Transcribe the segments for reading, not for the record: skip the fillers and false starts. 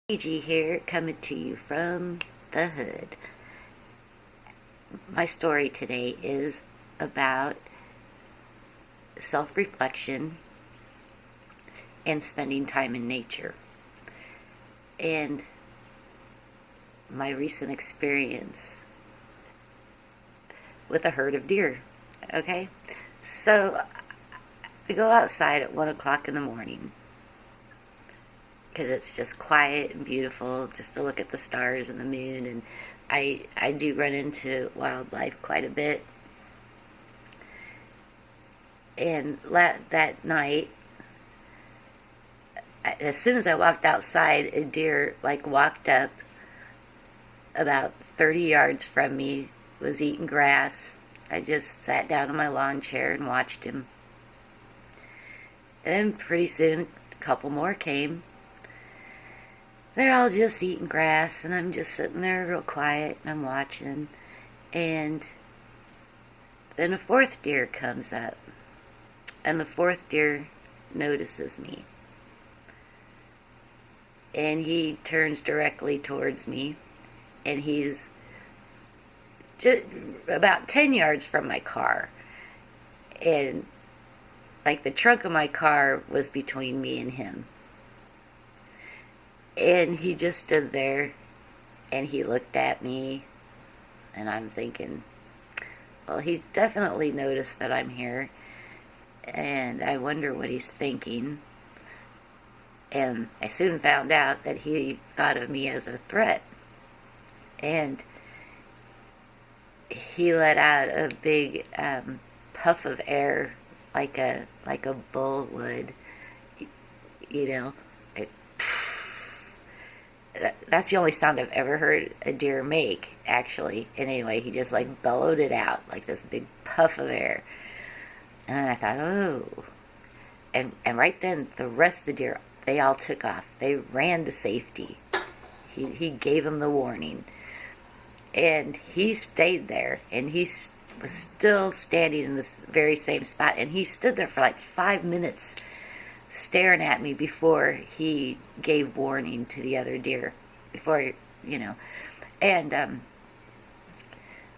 Gigi here, coming to you from the hood. My story today is about self-reflection and spending time in nature, and my recent experience with a herd of deer. Okay, so I go outside at 1 o'clock in the morning because it's just quiet and beautiful just to look at the stars and the moon. And I do run into wildlife quite a bit. And that night, as soon as I walked outside, a deer walked up about 30 yards from me, was eating grass. I just sat down in my lawn chair and watched him. And then pretty soon a couple more came. They're all just eating grass, and I'm just sitting there real quiet, and I'm watching. And then a fourth deer comes up, and the fourth deer notices me. And he turns directly towards me, and he's just about 10 yards from my car. And the trunk of my car was between me and him. And he just stood there, and he looked at me, and I'm thinking, well, he's definitely noticed that I'm here, and I wonder what he's thinking. And I soon found out that he thought of me as a threat. And he let out a big puff of air, like a bull would, you know. That's the only sound I've ever heard a deer make, actually. And anyway, he just bellowed it out, like this big puff of air. And I thought, oh. And right then, the rest of the deer, they all took off. They ran to safety. He gave them the warning. And he stayed there, and he was still standing in the very same spot. And he stood there for 5 minutes staring at me before he gave warning to the other deer. And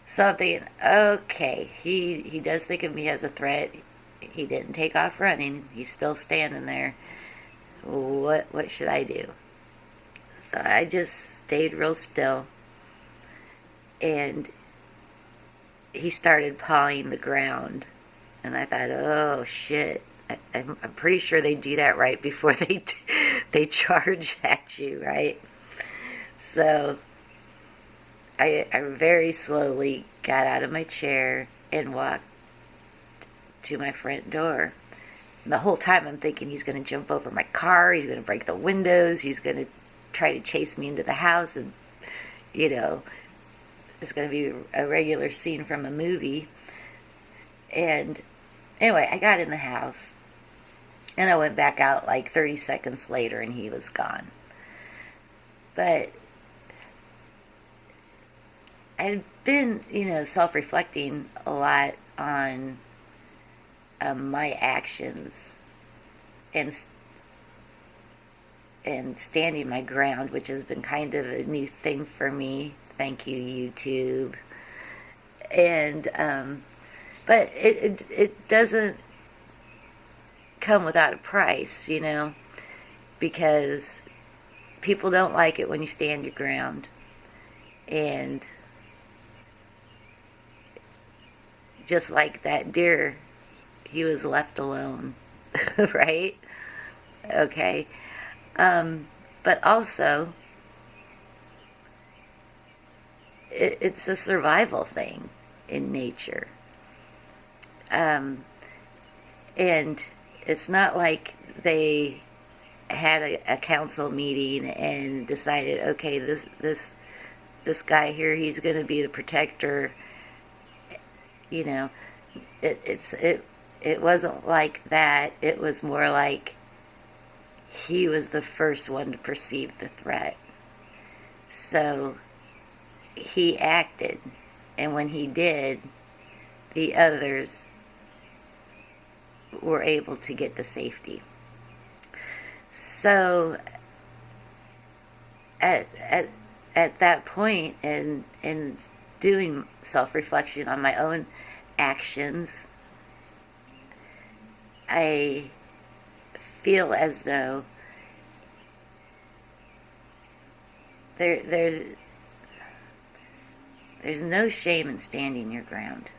so I'm thinking, okay, he does think of me as a threat. He didn't take off running. He's still standing there. What should I do? So I just stayed real still, and he started pawing the ground, and I thought, oh shit. I'm pretty sure they do that right before they charge at you, right? So I very slowly got out of my chair and walked to my front door. And the whole time I'm thinking he's going to jump over my car, he's going to break the windows, he's going to try to chase me into the house, and it's going to be a regular scene from a movie. And anyway, I got in the house. And I went back out 30 seconds later, and he was gone. But I'd been, self-reflecting a lot on my actions and standing my ground, which has been kind of a new thing for me. Thank you, YouTube. And but it doesn't come without a price, because people don't like it when you stand your ground. And just like that deer, he was left alone, right? Okay. But also, it's a survival thing in nature. And it's not like they had a council meeting and decided, okay, this guy here, he's going to be the protector. It wasn't like that. It was more like he was the first one to perceive the threat. So he acted, and when he did, the others were able to get to safety. So at at at that point, and doing self-reflection on my own actions, I feel as though there there's no shame in standing your ground.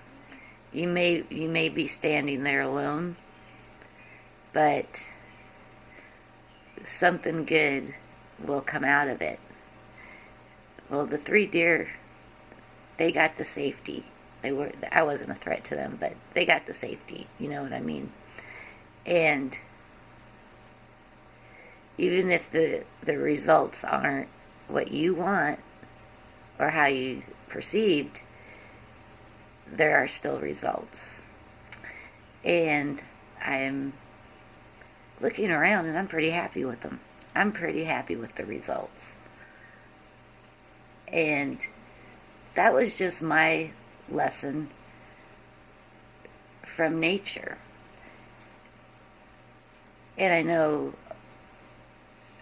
You may be standing there alone, but something good will come out of it. Well, the three deer, they got to safety. I wasn't a threat to them, but they got to safety. You know what I mean? And even if the results aren't what you want or how you perceived, there are still results. And I'm looking around and I'm pretty happy with them. I'm pretty happy with the results. And that was just my lesson from nature. And I know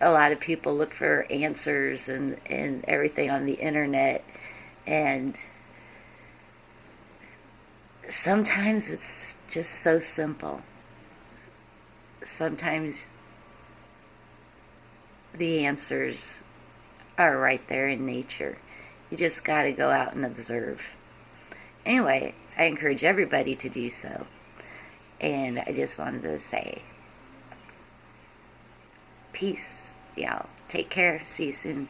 a lot of people look for answers and everything on the internet, and sometimes it's just so simple. Sometimes the answers are right there in nature. You just got to go out and observe. Anyway, I encourage everybody to do so. And I just wanted to say, peace, y'all. Take care. See you soon.